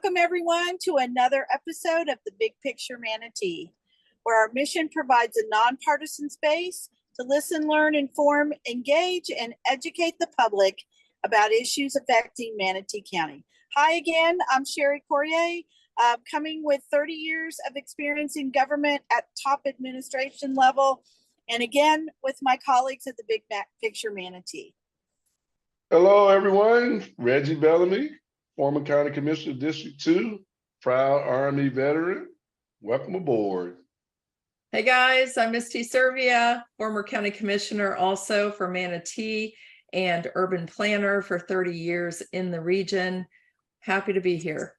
Welcome everyone to another episode of the Big Picture Manatee, where our mission provides a nonpartisan space to listen, learn, inform, engage, and educate the public about issues affecting Manatee County. Hi again, I'm Sherry Courier, coming with 30 years of experience in government at top administration level, and again with my colleagues at the Big Picture Manatee. Hello, everyone. Reggie Bellamy, former County Commissioner, District 2, proud Army veteran. Welcome aboard. Hey guys, I'm Misty Servia, former County Commissioner also for Manatee and urban planner for 30 years in the region. Happy to be here.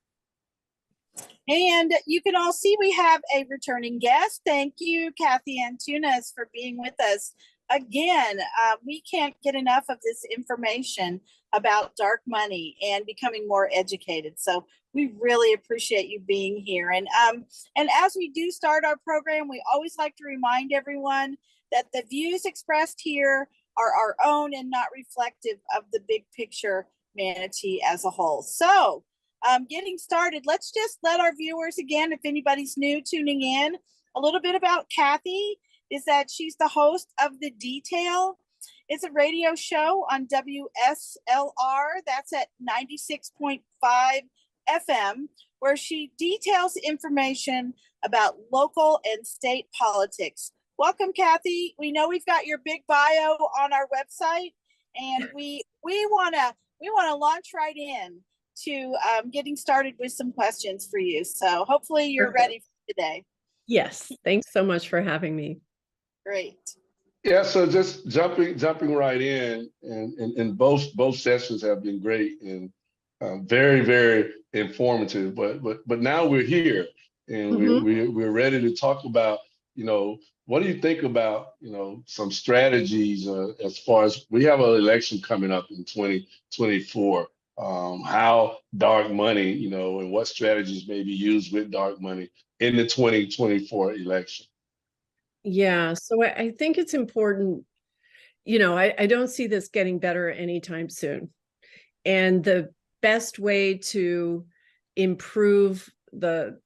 And you can all see we have a returning guest. Thank you, Cathy Antunes, for being with us again. We can't get enough of this information about dark money and becoming more educated. So we really appreciate you being here. And as we do start our program, we always like to remind everyone that the views expressed here are our own and not reflective of the Big Picture Manatee as a whole. So getting started, let's just let our viewers, again, if anybody's new tuning in, a little bit about Cathy is that she's the host of The Detail. It's a radio show on WSLR, that's at 96.5 FM, where she details information about local and state politics. Welcome, Cathy. We know we've got your big bio on our website, and we want to launch right in to getting started with some questions for you. So hopefully you're ready for today. Yes, thanks so much for having me. Great. Yeah, so just jumping right in, and both sessions have been great and very, very informative. But now we're here, and we're ready to talk about, what do you think about, some strategies as far as we have an election coming up in 2024. How dark money, and what strategies may be used with dark money in the 2024 election. Yeah, so I think it's important, I don't see this getting better anytime soon. And the best way to improve the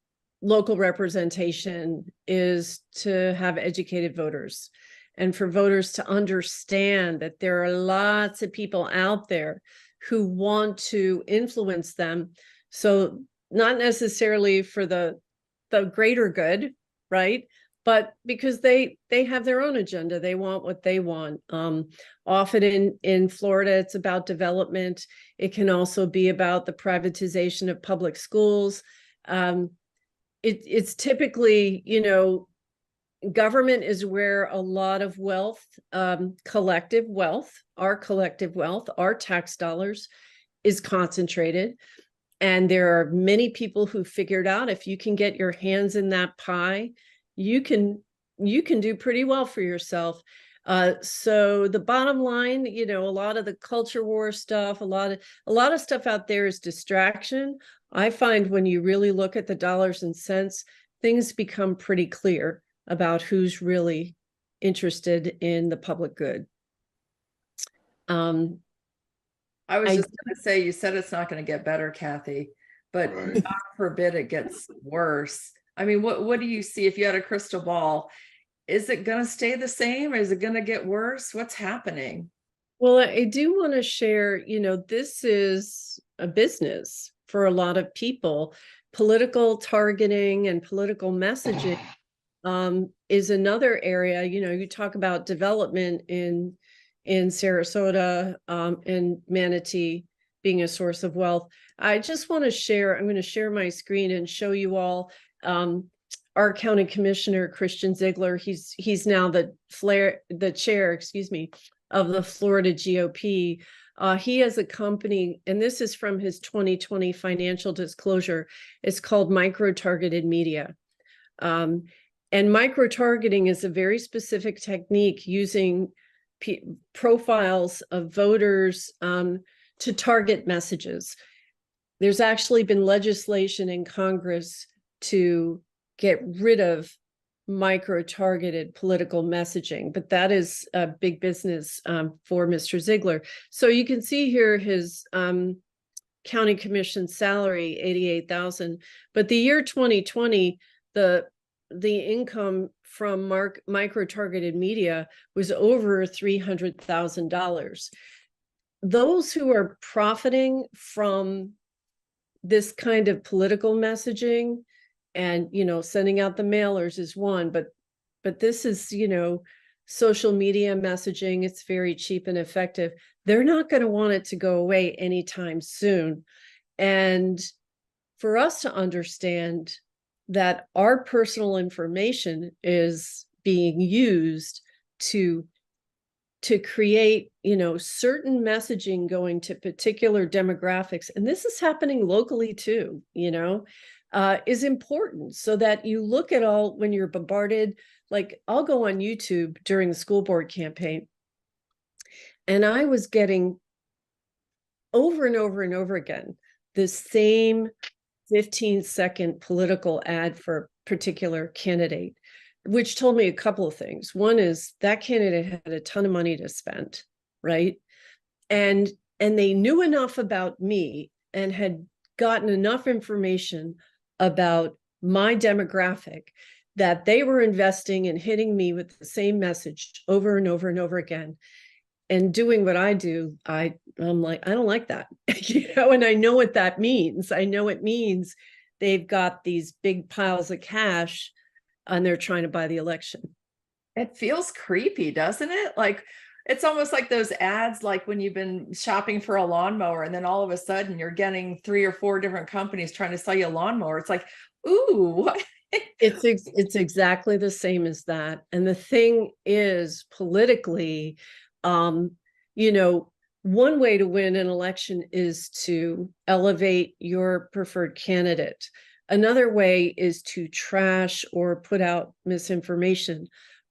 local representation is to have educated voters, and for voters to understand that there are lots of people out there who want to influence them. So not necessarily for the greater good, right? But because they have their own agenda, they want what they want. Often in Florida, it's about development. It can also be about the privatization of public schools. It's typically, government is where a lot of wealth, collective wealth, our tax dollars is concentrated. And there are many people who figured out if you can get your hands in that pie, you can do pretty well for yourself. So the bottom line, a lot of the culture war stuff, a lot of stuff out there is distraction. I find when you really look at the dollars and cents, things become pretty clear about who's really interested in the public good. I was just going to say, you said it's not going to get better, Cathy, but God forbid it gets worse. I mean, what do you see if you had a crystal ball? Is it going to stay the same? Is it going to get worse? What's happening? Well, I do want to share, this is a business for a lot of people. Political targeting and political messaging is another area. You talk about development in Sarasota and Manatee being a source of wealth. I just want to share, I'm going to share my screen and show you all our county commissioner, Christian Ziegler. He's now the chair, of the Florida GOP. He has a company, and this is from his 2020 financial disclosure. It's called Micro-Targeted Media. And micro-targeting is a very specific technique using profiles of voters to target messages. There's actually been legislation in Congress to get rid of micro-targeted political messaging, but that is a big business for Mr. Ziegler. So you can see here his county commission salary, 88,000. But the year 2020, the income from micro-targeted media was over $300,000. Those who are profiting from this kind of political messaging and, sending out the mailers is one, but this is, social media messaging. It's very cheap and effective. They're not going to want it to go away anytime soon. And for us to understand that our personal information is being used to create, certain messaging going to particular demographics, and this is happening locally too, is important, so that you look at all when you're bombarded. Like, I'll go on YouTube during the school board campaign, and I was getting over and over and over again the same 15-second political ad for a particular candidate, which told me a couple of things. One is that candidate had a ton of money to spend, right? And they knew enough about me and had gotten enough information about my demographic that they were investing in hitting me with the same message over and over and over again. And doing what I do, I'm like, I don't like that, and I know what that means. I know it means they've got these big piles of cash and they're trying to buy the election. It feels creepy, doesn't it? Like, it's almost like those ads, like when you've been shopping for a lawnmower and then all of a sudden you're getting 3 or 4 different companies trying to sell you a lawnmower. It's like, ooh, what? It's exactly the same as that. And the thing is, politically, one way to win an election is to elevate your preferred candidate. Another way is to trash or put out misinformation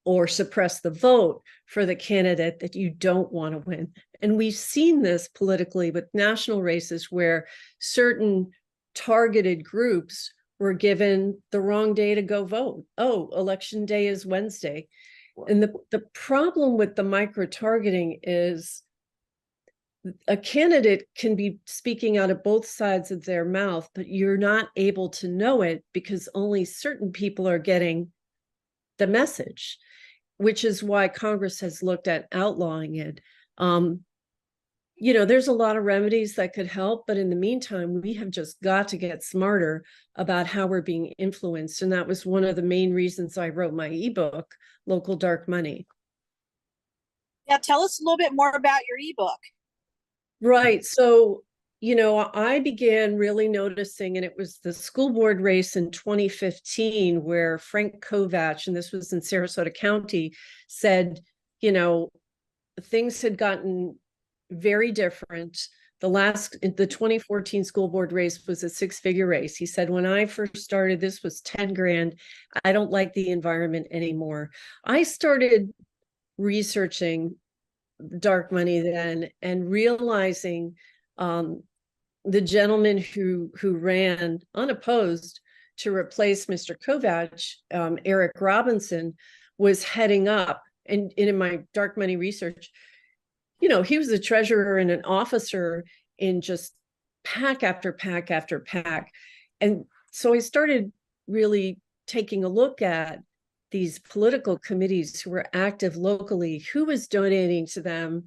or suppress the vote for the candidate that you don't want to win. And we've seen this politically with national races where certain targeted groups were given the wrong day to go vote. Oh, election day is Wednesday. And the problem with the micro-targeting is a candidate can be speaking out of both sides of their mouth, but you're not able to know it because only certain people are getting the message, which is why Congress has looked at outlawing it. There's a lot of remedies that could help, but in the meantime, we have just got to get smarter about how we're being influenced. And that was one of the main reasons I wrote my ebook, Local Dark Money. Yeah, tell us a little bit more about your ebook. Right. So, I began really noticing, and it was the school board race in 2015 where Frank Kovach, and this was in Sarasota County, said, things had gotten very different. The 2014 school board race was a 6-figure race. He said, when I first started, this was 10 grand. I don't like the environment anymore. I started researching dark money then and realizing the gentleman who ran unopposed to replace Mr. Kovach, Eric Robinson, was heading up. And in my dark money research, he was a treasurer and an officer in just pack after pack after pack. And so I started really taking a look at these political committees who were active locally, who was donating to them,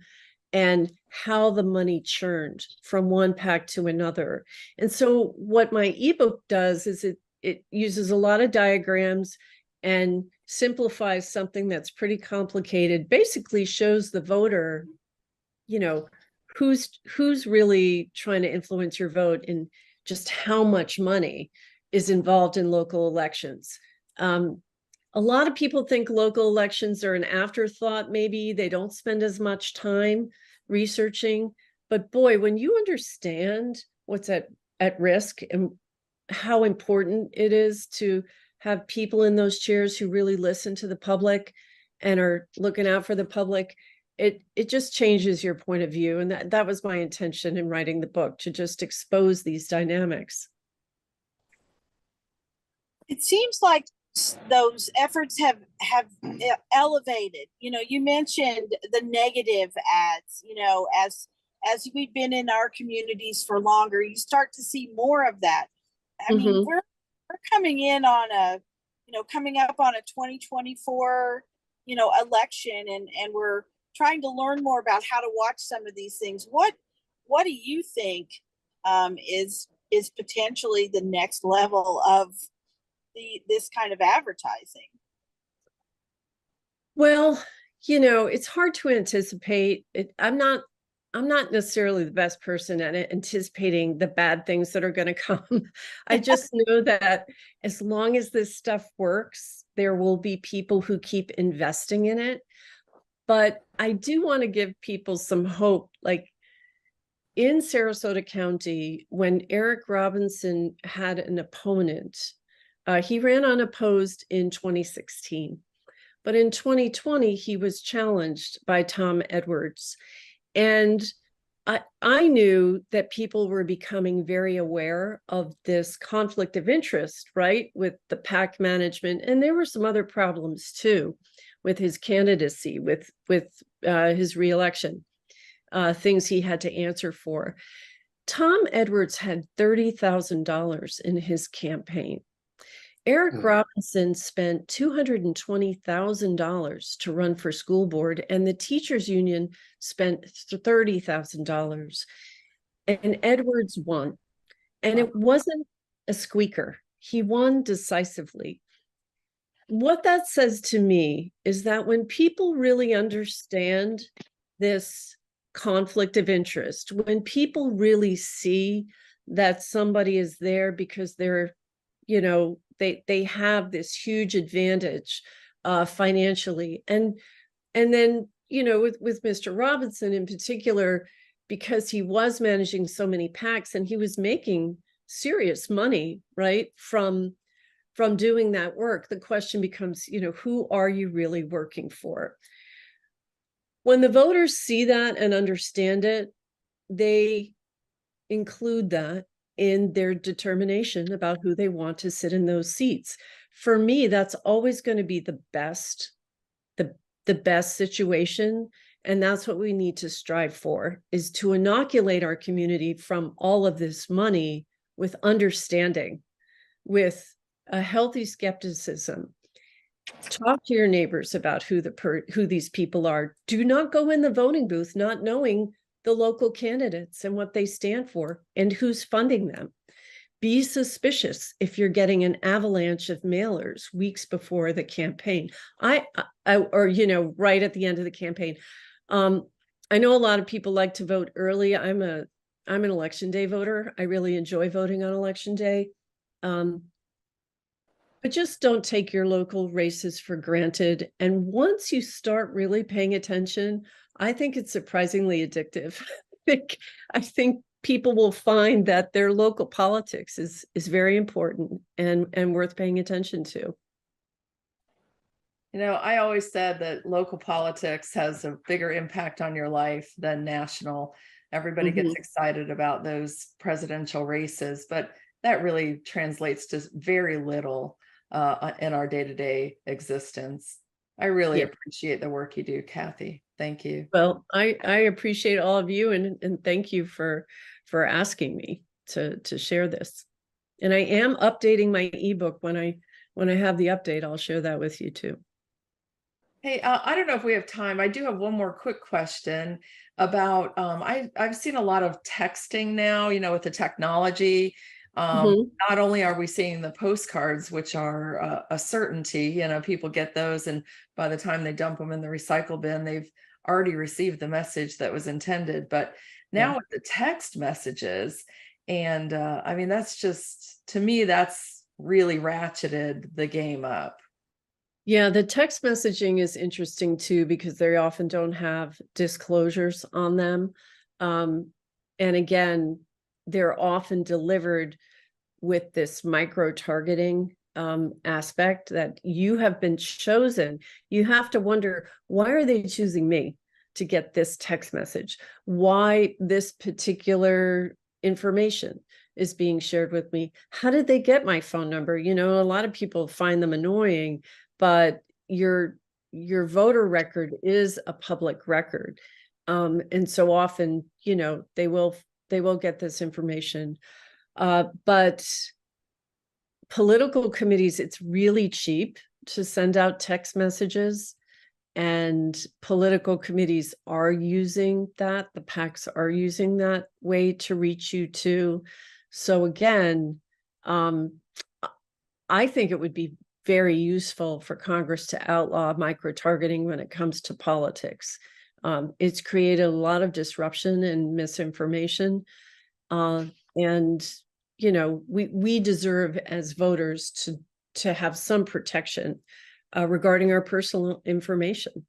and how the money churned from one pack to another. And so what my ebook does is it uses a lot of diagrams and simplifies something that's pretty complicated, basically shows the voter, who's really trying to influence your vote and just how much money is involved in local elections. A lot of people think local elections are an afterthought. Maybe they don't spend as much time researching, but boy, when you understand what's at risk and how important it is to have people in those chairs who really listen to the public and are looking out for the public, it just changes your point of view. And that was my intention in writing the book, to just expose these dynamics. It seems like those efforts have elevated. You mentioned the negative ads, as as we've been in our communities for longer, you start to see more of that. I mean, we're coming in on a, coming up on a 2024, election, and we're trying to learn more about how to watch some of these things. What do you think is potentially the next level of this kind of advertising? Well, it's hard to anticipate it. I'm not necessarily the best person at anticipating the bad things that are going to come. I just know that as long as this stuff works, there will be people who keep investing in it. But I do want to give people some hope. Like in Sarasota County, when Eric Robinson had an opponent, he ran unopposed in 2016. But in 2020, he was challenged by Tom Edwards. And I knew that people were becoming very aware of this conflict of interest, right, with the PAC management. And there were some other problems too with his candidacy, with his reelection, things he had to answer for. Tom Edwards had $30,000 in his campaign. Eric Robinson spent $220,000 to run for school board, and the teachers union spent $30,000. And Edwards won. And it wasn't a squeaker. He won decisively. What that says to me is that when people really understand this conflict of interest, when people really see that somebody is there because they're, they have this huge advantage financially. And then, with Mr. Robinson in particular, because he was managing so many PACs and he was making serious money, right, from doing that work, the question becomes, who are you really working for? When the voters see that and understand it, they include that in their determination about who they want to sit in those seats. For me, that's always going to be the best situation. And that's what we need to strive for, is to inoculate our community from all of this money with understanding, with a healthy skepticism. Talk to your neighbors about who these people are. Do not go in the voting booth not knowing the local candidates and what they stand for and who's funding them. Be suspicious if you're getting an avalanche of mailers weeks before the campaign, or right at the end of the campaign. I know a lot of people like to vote early. I'm an election day voter. I really enjoy voting on election day. But just don't take your local races for granted. And once you start really paying attention, I think it's surprisingly addictive. I think people will find that their local politics is very important and worth paying attention to. I always said that local politics has a bigger impact on your life than national. Everybody gets excited about those presidential races, but that really translates to very little in our day-to-day existence. I really appreciate the work you do, Cathy. Thank you. Well, I appreciate all of you, and thank you for asking me to share this. And I am updating my ebook. When I have the update, I'll share that with you too. Hey, I don't know if we have time. I do have one more quick question about, I've seen a lot of texting now, with the technology. Not only are we seeing the postcards, which are a certainty, people get those, and by the time they dump them in the recycle bin, they've already received the message that was intended. But now with the text messages, and that's just, to me, that's really ratcheted the game up. Yeah, the text messaging is interesting too, because they often don't have disclosures on them. And again, they're often delivered with this micro-targeting aspect that you have been chosen. You have to wonder, why are they choosing me to get this text message? Why this particular information is being shared with me? How did they get my phone number? A lot of people find them annoying, but your voter record is a public record. And so often, you know, they will get this information. But political committees, it's really cheap to send out text messages, and political committees are using that. The PACs are using that way to reach you too. So again, I think it would be very useful for Congress to outlaw micro-targeting when it comes to politics. It's created a lot of disruption and misinformation. And, you know, we deserve as voters to have some protection regarding our personal information.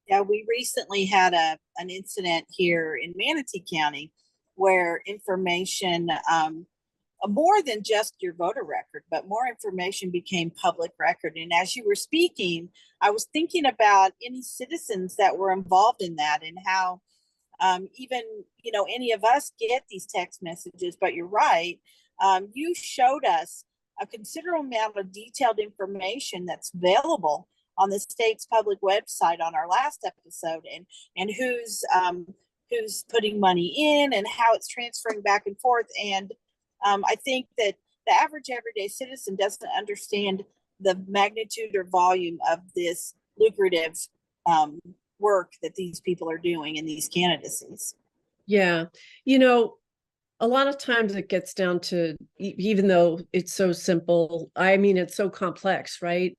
Yeah, we recently had an incident here in Manatee County where information, more than just your voter record, but more information became public record. And as you were speaking, I was thinking about any citizens that were involved in that, and how even, you know, any of us get these text messages. But you're right. You showed us a considerable amount of detailed information that's available on the state's public website on our last episode, and who's putting money in and how it's transferring back and forth. And I think that the average everyday citizen doesn't understand the magnitude or volume of this lucrative work that these people are doing in these candidacies. Yeah. You know, a lot of times it gets down to, even though it's so simple, I mean, it's so complex, right?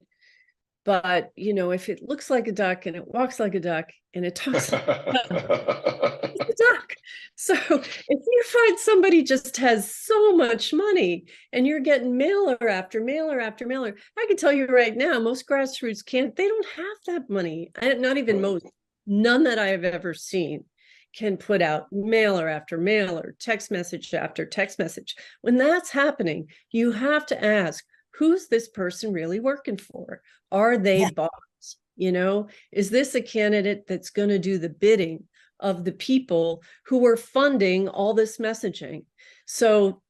But, you know, if it looks like a duck and it walks like a duck and it talks like a duck, it's a duck. So if you find somebody just has so much money and you're getting mailer after mailer after mailer, I can tell you right now, most grassroots they don't have that money. Not even most, none that I have ever seen can put out mailer after mailer, text message after text message. When that's happening, you have to ask, who's this person really working for? Are they bots? You know, is this a candidate that's going to do the bidding of the people who are funding all this messaging? So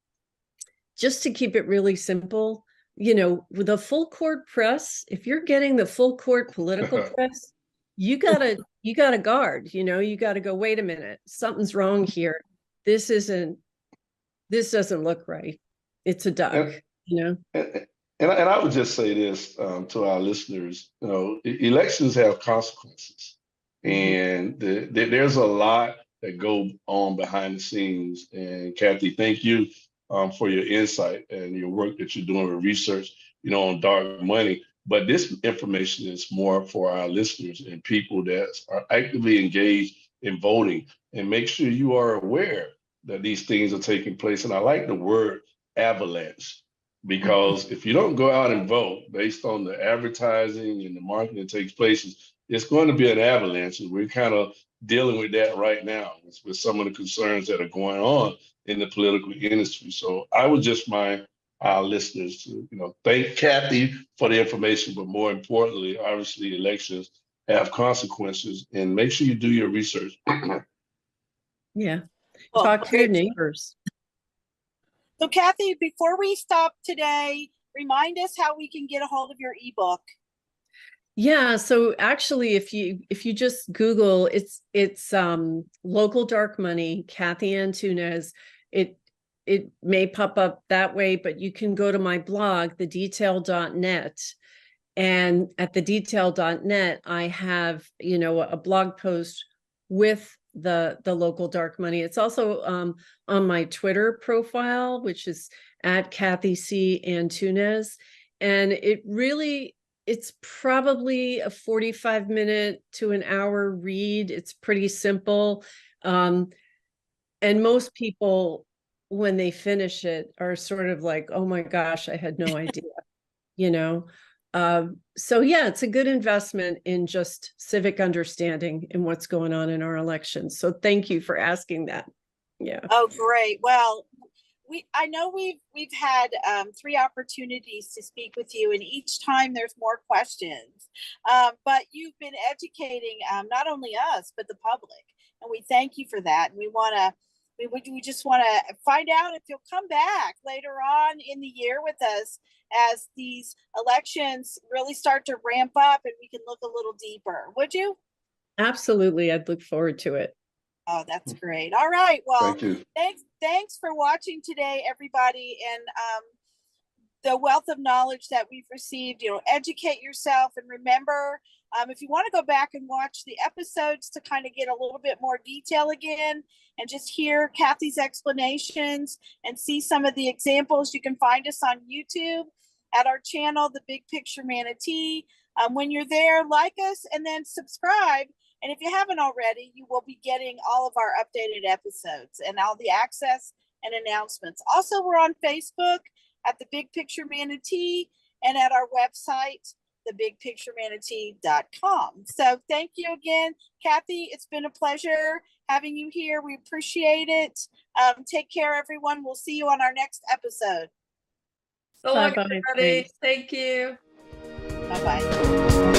just to keep it really simple, you know, with a full court press, if you're getting the full court political press, you gotta guard, you know, you gotta go, wait a minute, something's wrong here. This doesn't look right. It's a duck, you know? And I would just say this to our listeners, you know, elections have consequences, and there's a lot that go on behind the scenes. And Cathy, thank you for your insight and your work that you're doing with research, you know, on dark money. But this information is more for our listeners and people that are actively engaged in voting. And make sure you are aware that these things are taking place. And I like the word avalanche, because if you don't go out and vote based on the advertising and the marketing that takes place, it's going to be an avalanche. And we're kind of dealing with that right now with some of the concerns that are going on in the political industry. So I would just mind our listeners to, you know, thank Cathy for the information, but more importantly, obviously elections have consequences, and make sure you do your research. Yeah. Well, Talk to your neighbors. So Cathy, before we stop today, remind us how we can get a hold of your ebook. Yeah, so actually if you just Google, it's local dark money, Cathy Antunes, it may pop up that way, but you can go to my blog, thedetail.net. And at thedetail.net, I have, you know, a blog post with the local dark money. It's also on my Twitter profile, which is at Cathy C. Antunes. And it's probably a 45-minute to an hour read. It's pretty simple. And most people, when they finish it, are sort of like, oh my gosh, I had no idea, you know? So yeah, it's a good investment in just civic understanding in what's going on in our elections. So thank you for asking that. Yeah. Oh, great. Well, I know we've had 3 opportunities to speak with you, and each time there's more questions. But you've been educating not only us, but the public. And we thank you for that. And we want to we just want to find out if you'll come back later on in the year with us as these elections really start to ramp up and we can look a little deeper. Would you? Absolutely. I'd look forward to it. Oh, that's great. All right. Well, Thank you. Thanks for watching today, everybody. And the wealth of knowledge that we've received, educate yourself and remember, if you want to go back and watch the episodes to kind of get a little bit more detail again and just hear Cathy's explanations and see some of the examples, you can find us on YouTube at our channel, The Big Picture Manatee. When you're there, like us and then subscribe. And if you haven't already, you will be getting all of our updated episodes and all the access and announcements. Also, we're on Facebook at The Big Picture Manatee and at our website, thebigpicturemanatee.com. So thank you again, Cathy. It's been a pleasure having you here. We appreciate it. Take care, everyone. We'll see you on our next episode. So long, Bye-bye. everybody. Thanks. Thank you. Bye-bye.